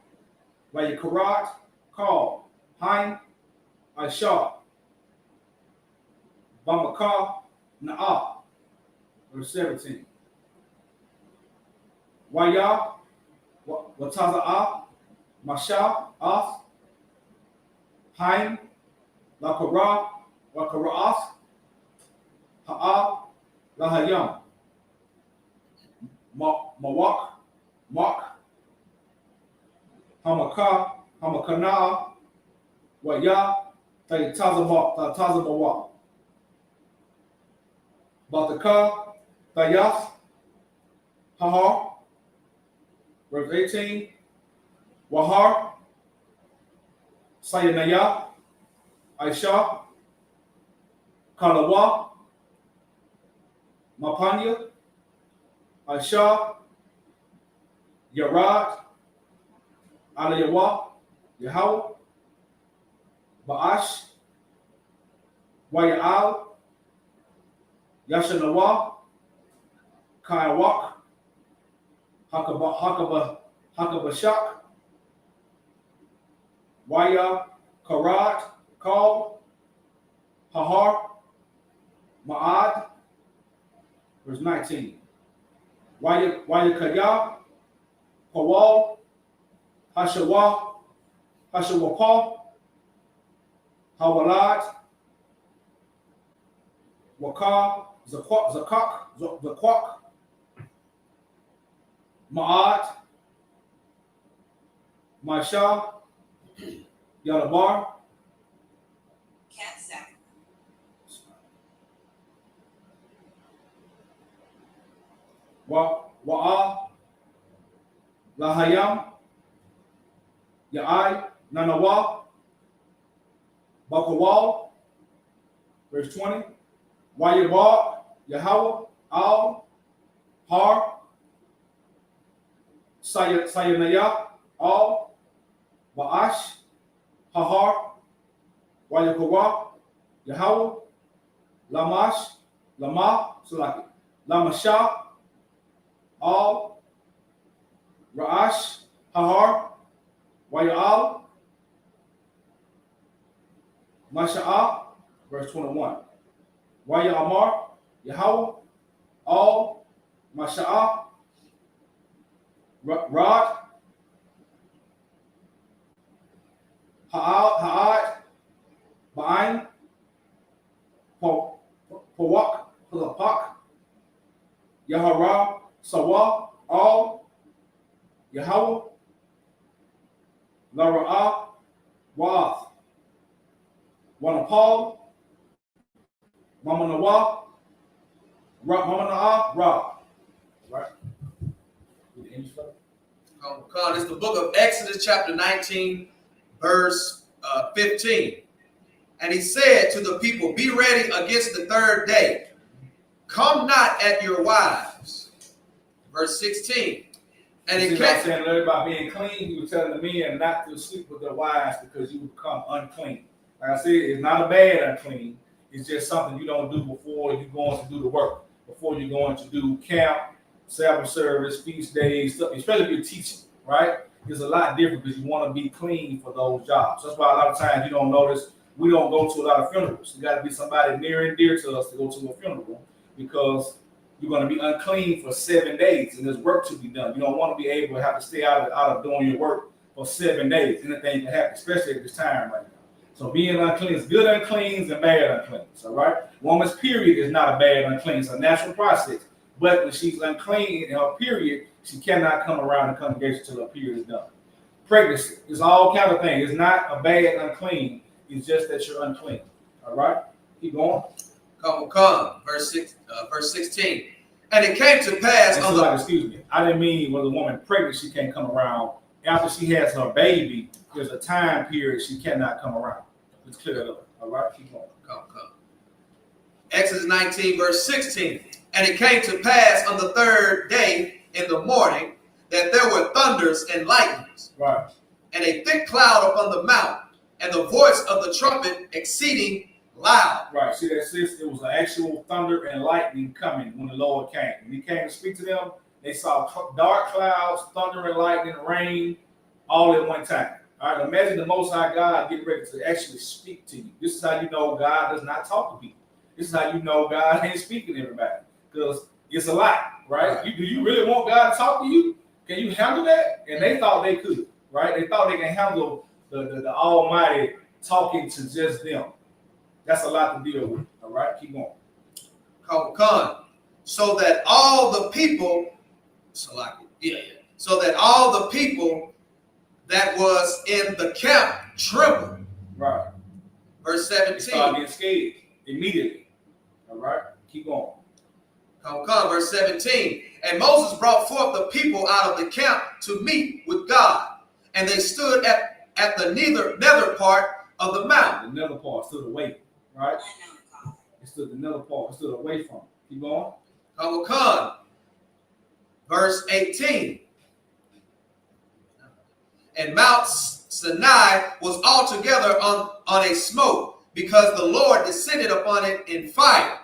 Wayakarat, Call, Hain, Aishah, Bamakar, Na'ah, verse 17. Waya, Wataza'ah, Masha, Ath, Hain, Lakara, Wakara'ath, Ha'ah, Lahayam. Mawak, Mak, Hamakana, Waya, Tazabawa, Bataka, Tayath, Hahar, verse 18, Wahar, Sayanaya, Aisha, Kalawa, Mapanya, Aisha, Yarad, Alayawa, Yahweh, Ba'ash, Waya'al, Yashanawa, Kaiwak, Hakabashak, Waya, Karat, Kal, Hahar, Ma'ad, verse 19. Wayakaya, Kawal, Hashawapa, Hawalad, Wakar, Zakwak, Ma'at, Masha, Yalabar, Wa'a, Lahayam, Ya'ai, Nanawa, Bakawal, verse 20, Wayabak, Yahweh, Al, Har, Sayanaya, Al, Ba'ash, Hahar, Wayakawa, Yahweh, Lamash, Lama, Salaki, Lamasha, Al, Ra'ash, Hahar, Waya'al, Masha'ah, verse 21. Waya'amar, Yahweh, Al, Masha'ah, Rad, Ha'ad, Ba'ain, Pawak, Palapak, Yaharat, Lara Wath, Wana Paul, Mama Nawa, Mama Na'a, Ra. Right? It's the book of Exodus, chapter 19, verse 15. And he said to the people, be ready against the third day. Come not at your wives. Verse 16. And it came saying about being clean, he was telling the men not to sleep with their wives because you will become unclean. Like I said, it's not a bad unclean. It's just something you don't do before you're going to do the work. Before you're going to do camp, Sabbath service, feast days, stuff, especially if you're teaching, right? It's a lot different because you want to be clean for those jobs. That's why a lot of times you don't notice we don't go to a lot of funerals. You got to be somebody near and dear to us to go to a funeral because you're going to be unclean for 7 days and there's work to be done. You don't want to be able to have to stay out of doing your work for 7 days. Anything can happen, especially at this time right now. So being unclean is good uncleans and bad uncleans, all right? Woman's period is not a bad unclean. It's a natural process. But when she's unclean in her period, she cannot come around the congregation until her period is done. Pregnancy is all kind of things. It's not a bad unclean. It's just that you're unclean. All right? Keep going. Come. Verse 16. And it came to pass on the... Excuse me. I didn't mean when a woman pregnant, she can't come around. After she has her baby, there's a time period she cannot come around. Let's clear that up. All right? Keep going. Come. Exodus 19, verse 16. And it came to pass on the third day in the morning that there were thunders and lightnings. Right. And a thick cloud upon the mount, and the voice of the trumpet exceeding loud. Right. See that, sis? It was an actual thunder and lightning coming when the Lord came. When he came to speak to them, they saw dark clouds, thunder and lightning, rain, all at one time. All right. Imagine the Most High God getting ready to actually speak to you. This is how you know God does not talk to people. This is how you know God ain't speaking to everybody. Because it's a lot, right? Do you really want God to talk to you? Can you handle that? And they thought they could, right? They thought they can handle the Almighty talking to just them. That's a lot to deal with, all right? Keep going. So that all the people, so that all the people that was in the camp trembled. Right. Verse 17. They started getting scared immediately, all right? Keep going. Verse 17. And Moses brought forth the people out of the camp to meet with God. And they stood at the nether part of the mount. The nether part stood away, right? It stood the nether part, it stood away from it. Keep going. Verse 18. And Mount Sinai was altogether on a smoke, because the Lord descended upon it in fire.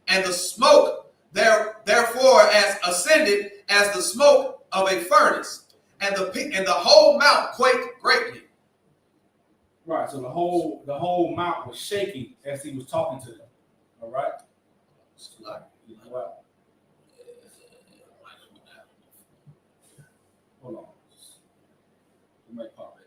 And the smoke therefore as ascended as the smoke of a furnace, and the whole mount quaked greatly. Right. So the whole mount was shaking as he was talking to them. All right. Hold on. You might pop it.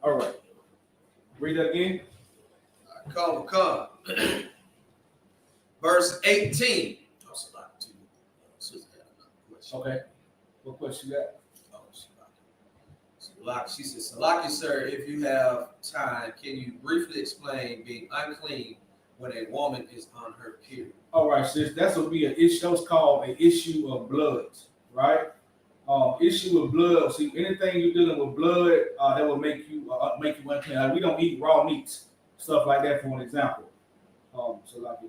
All right. Read that again. Come. Verse 18. Okay. What question you got? She says, Salaki, sir, if you have time, can you briefly explain being unclean when a woman is on her period? All right, sis. That's will be an issue. That's called an issue of blood, right? Issue with blood. See, anything you're dealing with blood, that will make you unclean. Like, we don't eat raw meats, stuff like that. For an example, so like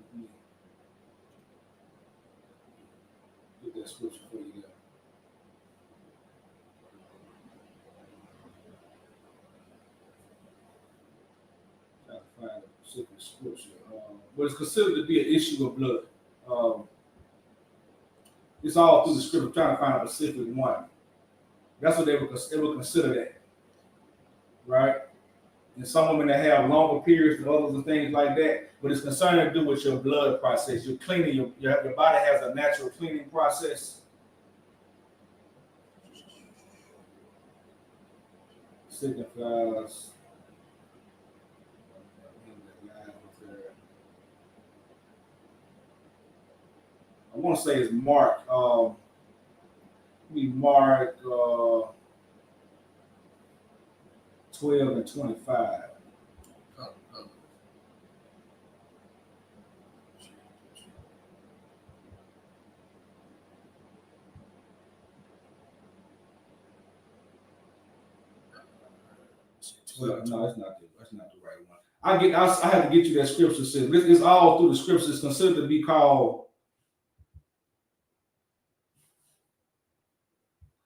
get that scripture for you. Trying to find a specific scripture, but it's considered to be an issue of blood. It's all through the scripture, trying to find a specific one. That's what they would consider that, right? And some women that have longer periods than others and things like that. But it's concerned to do with your blood process. You're cleaning, your body has a natural cleaning process. Signifies. I want to say it's Mark. Mark 12 and 25. No, that's not the right one. I have to get you that scripture. Says it's all through the scriptures. It's considered to be called.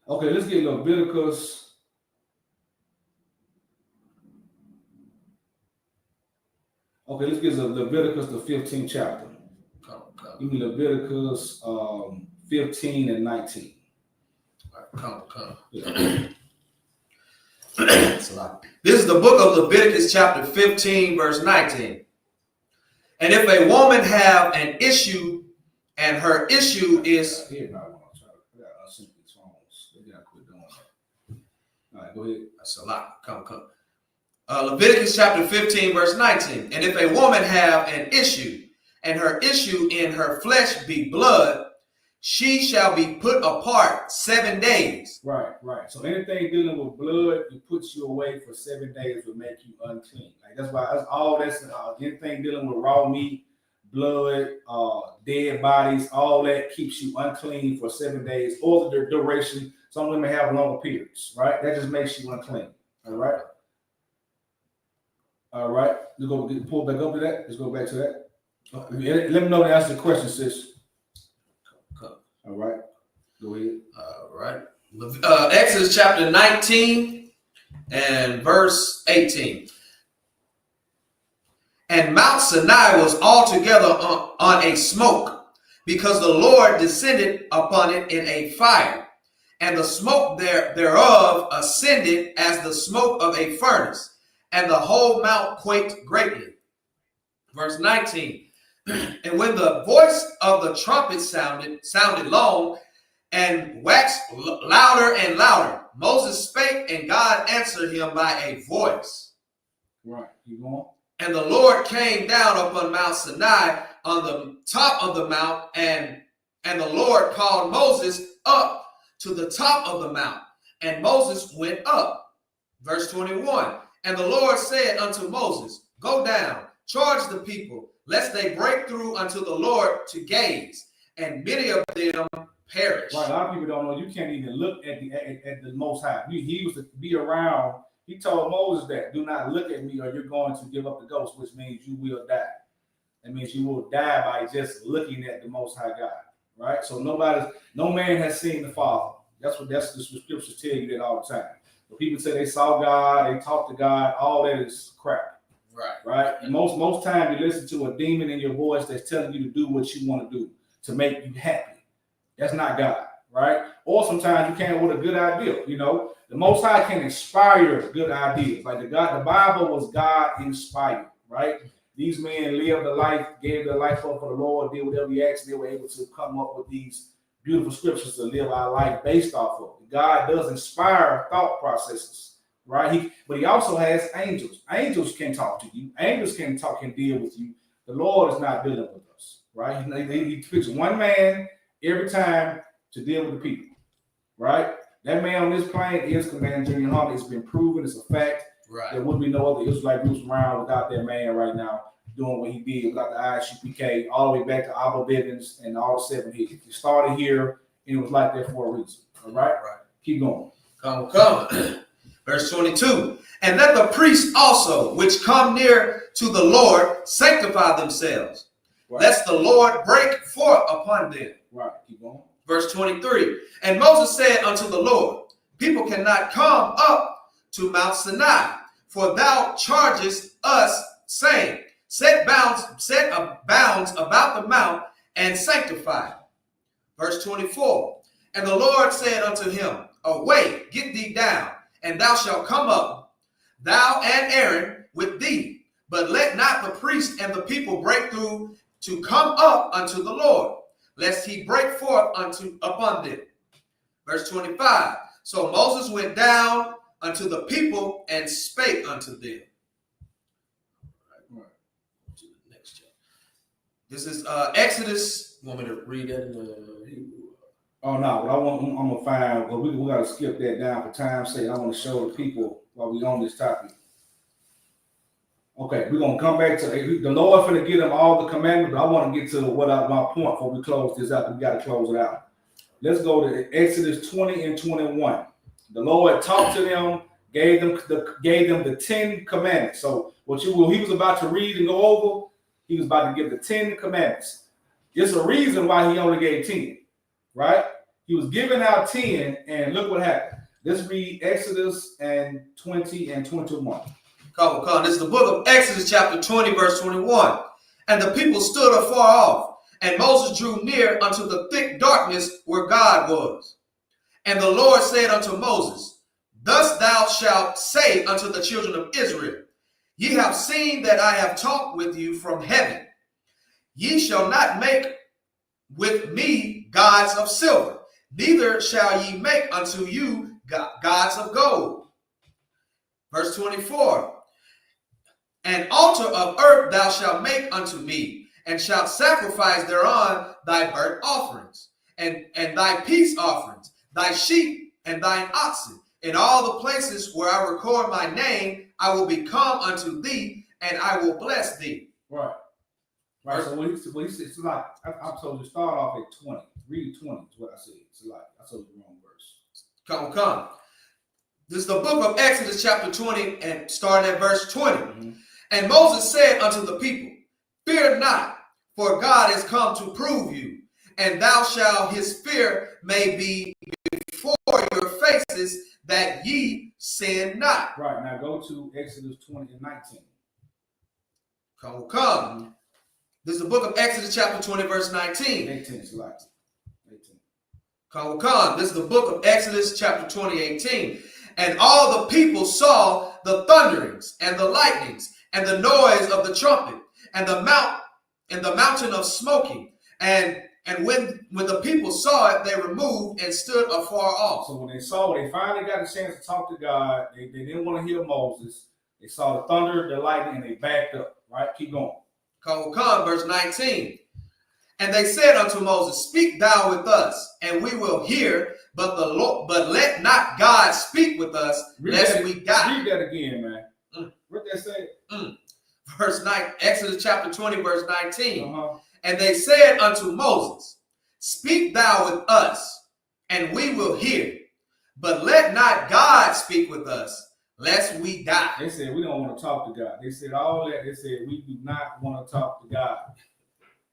Okay, let's get Leviticus. Okay, let's get Leviticus the 15th chapter. Give me Leviticus 15 and 19. Come. Yeah. This is the book of Leviticus chapter 15, verse 19. And if a woman have an issue, and her issue is... All right, go ahead. That's a lot. Come. Leviticus chapter 15, verse 19. And if a woman have an issue, and her issue in her flesh be blood, she shall be put apart 7 days. Right. So anything dealing with blood, it puts you away for 7 days, will make you unclean. Like that's why anything dealing with raw meat, blood, dead bodies, all that keeps you unclean for 7 days, or the duration. Some women have longer periods, right? That just makes you unclean. All right. Let's go pull back up to that. Let's go back to that. Okay. Let me know to answer the question, sis. All right. Go ahead. All right. Exodus chapter 19 and verse 18. And Mount Sinai was altogether on a smoke, because the Lord descended upon it in a fire, and the smoke thereof ascended as the smoke of a furnace, and the whole mount quaked greatly. Verse 19. And when the voice of the trumpet sounded long, and waxed louder and louder, Moses spake, and God answered him by a voice. Right. Keep going. And the Lord came down upon Mount Sinai on the top of the mount, and the Lord called Moses up to the top of the mount, and Moses went up. Verse 21. And the Lord said unto Moses, Go down, charge the people, lest they break through unto the Lord to gaze, and many of them perish. Right, a lot of people don't know you can't even look at the Most High. He was to be around. He told Moses that, do not look at me or you're going to give up the ghost, which means you will die. That means you will die by just looking at the Most High God, right? So no man has seen the Father. That's the scriptures tell you that all the time. When people say they saw God, they talked to God, all that is crap. Right. And most time you listen to a demon in your voice that's telling you to do what you want to do to make you happy. That's not God, right? Or sometimes you came with a good idea. You know, the Most High can inspire good ideas. Like the Bible was God inspired, right? These men lived a life, gave their life up for the Lord, did whatever He asked. They were able to come up with these beautiful scriptures to live our life based off of. God does inspire thought processes, right? But He also has angels. Angels can talk to you. Angels can deal with you. The Lord is not dealing with us, right? He picks one man every time to deal with the people, right? That man on this plane is Commander Junior Harmon. It's been proven. It's a fact. Right. There would be no other Israelite groups around without that man right now doing what he did, without the Isupk, all the way back to Abba Bivens and all the 7 hits. He started here, and it was like that for a reason. All right? Right. Keep going. Come. Verse 22. And let the priests also, which come near to the Lord, sanctify themselves, right, lest the Lord break forth upon them. Right. Keep going. Verse 23. And Moses said unto the Lord, people cannot come up to Mount Sinai, for thou chargest us, saying, set bounds about the mount and sanctify. Verse 24. And the Lord said unto him, away, get thee down, and thou shalt come up, thou and Aaron, with thee. But let not the priest and the people break through to come up unto the Lord, lest he break forth upon them. Verse 25. So Moses went down unto the people and spake unto them. Right. To the next chapter. This is Exodus. You want me to read that in the Hebrew? Oh no, but I'm gonna find. Well, we gotta skip that down for time's sake. I want to show the people while we on this topic. Okay, we're gonna come back to the Lord finna give them all the commandments, but I want to get to my point before we close this out. We gotta close it out. Let's go to Exodus 20 and 21. The Lord talked to them, gave them the 10 commandments. So what he was about to read and go over, he was about to give the 10 commandments. There's a reason why he only gave 10. Right? He was giving out 10, and look what happened. Let's read Exodus and 20 and 21. Come. This is the book of Exodus, chapter 20, verse 21. And the people stood afar off, and Moses drew near unto the thick darkness where God was. And the Lord said unto Moses, Thus thou shalt say unto the children of Israel, Ye have seen that I have talked with you from heaven. Ye shall not make with me gods of silver, neither shall ye make unto you gods of gold. Verse 24. An altar of earth thou shalt make unto me, and shalt sacrifice thereon thy burnt offerings, and thy peace offerings, thy sheep and thine oxen. In all the places where I record my name, I will become unto thee, and I will bless thee. Right. So what he said, it's like I'm supposed to start off at 20. Read 20 is what I said. It's like I told you the wrong verse. Come. This is the book of Exodus, chapter 20, and starting at verse 20. Mm-hmm. And Moses said unto the people, Fear not, for God is come to prove you, and thou shalt his fear may be before your faces, that ye sin not. Right, now go to Exodus 20 and 19. Come. Mm-hmm. This is the book of Exodus, chapter 20, verse 19. 18, select. 18. Come. This is the book of Exodus, chapter 20, 18. And all the people saw the thunderings and the lightnings and the noise of the trumpet and the mountain of smoking. And when the people saw it, they removed and stood afar off. So when they finally got a chance to talk to God, they didn't want to hear Moses. They saw the thunder, the lightning, and they backed up. Right? Keep going. Come, verse 19. And they said unto Moses, Speak thou with us, and we will hear, but let not God speak with us, lest we die. Read that again, man. What that say? Verse 9, Exodus chapter 20, verse 19. And they said unto Moses, Speak thou with us, and we will hear, but let not God speak with us, lest we die. They said, we don't want to talk to God. They said all that. They said, we do not want to talk to God.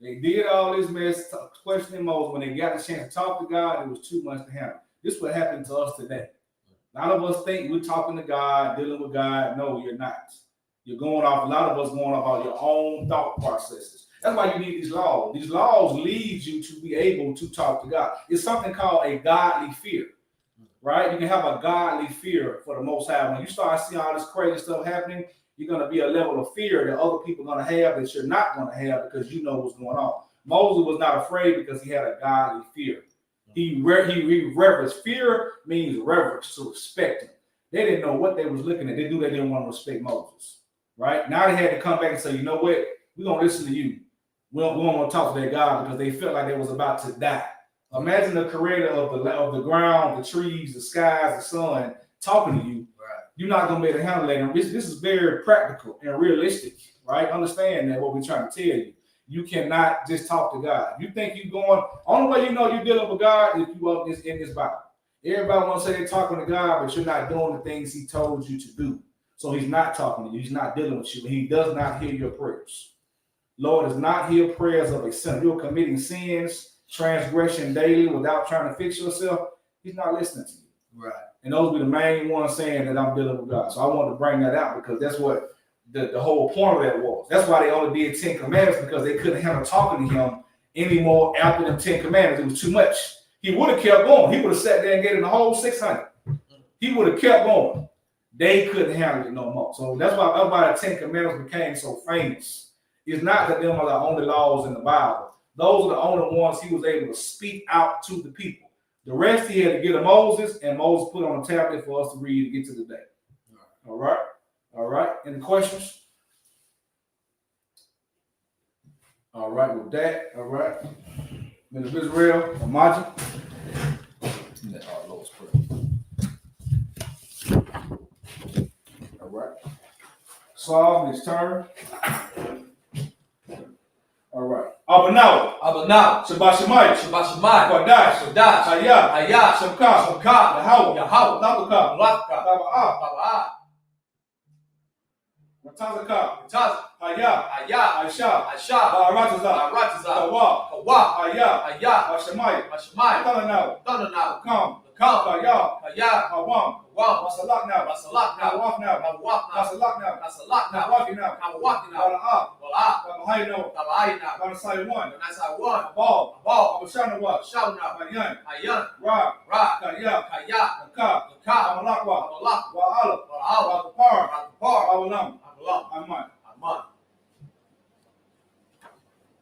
They did all this mess, questioning Moses. When they got the chance to talk to God, it was too much to handle. This is what happened to us today. A lot of us think we're talking to God, dealing with God. No, you're not. You're going off, a lot of us going off on your own thought processes. That's why you need these laws. These laws lead you to be able to talk to God. It's something called a godly fear. Right? You can have a godly fear for the Most High. When you start seeing all this crazy stuff happening, you're going to be a level of fear that other people are going to have that you're not going to have because you know what's going on. Moses was not afraid because he had a godly fear. He reverenced. Fear means reverence, to respect him. They didn't know what they was looking at. They knew they didn't want to respect Moses. Right? Now they had to come back and say, you know what? We're going to listen to you. We don't want to talk to their God because they felt like they was about to die. Imagine the creator of the ground, the trees, the skies, the sun, talking to you. Right. You're not going to be able to handle that. And this is very practical and realistic, right? Understand that what we're trying to tell you. You cannot just talk to God. You think you're going, only way you know you're dealing with God is you up in this Bible. Everybody wants to say they're talking to God, but you're not doing the things he told you to do. So he's not talking to you. He's not dealing with you. And he does not hear your prayers. Lord does not hear prayers of a sinner. You're committing sins, transgression daily without trying to fix yourself. He's not listening to you. Right. And those be the main ones saying that I'm dealing with God. So I wanted to bring that out because that's what the whole point of that was. That's why they only did 10 commandments, because they couldn't handle talking to him anymore after the 10 commandments. It was too much. He would have kept going. He would have sat there and gave him the whole 600. He would have kept going. they couldn't handle it no more. So that's why the Ten Commandments became so famous. It's not that them are the only laws in the Bible. Those are the only ones he was able to speak out to the people. The rest he had to get to Moses, and Moses put on a tablet for us to read and get to the day. All right? All right. Any questions? All right, with that, all right. Minister Israel, Imagine. Let our Lord's pray. All right. Psalm is turn. All right. Abanaw. Shabbat Shemayim. Kodash. Hayah. Shabkat. Yahweh. Labakah. Taba'ah. Matazakah. Hayah. Aisha. Ba'aratazah. Kawa. Hayah. Shemayim. Tananaw. Kam. Hayah. Hawam. Masalaknaw. Hawafnaw. Masalaknaw. Hawakinaw. Bala'ah. Banasai 1. Ball. Abashanawa. Mayan. Ra. Kaya. Nakah. Amalakwa. Wa'ala. Awalam. Aman.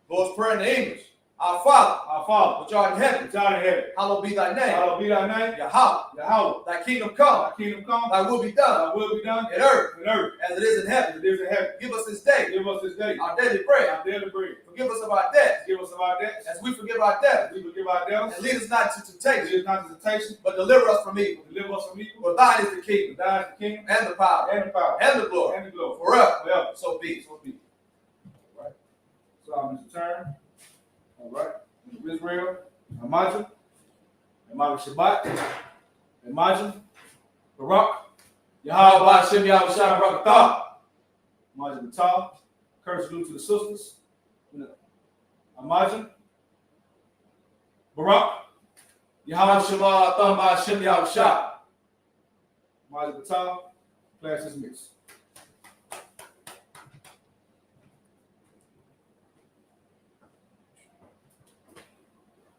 Lord's Prayer in the English. Our Father, which art in heaven, hallowed be thy name. Yahweh. Thy kingdom come. Thy will be done. In earth. As it is in heaven. Give us this day. Our daily bread. Forgive us of our debts. As we forgive our debtors. And lead us not into temptation. But deliver us from evil. For thine is the kingdom. And the power. And the glory. Forever. So be. All right. So I'm Mr. Turn. All right. Israel. Imagine Shabbat. Imagine Barak. Yahweh Hashem Yahweh Shai Barakatah. Imagine Batah. Curse due to the sisters. Imagine Barak. Yahweh Shema Hashem Yahweh Shai. Imagine Batah. Class is mixed.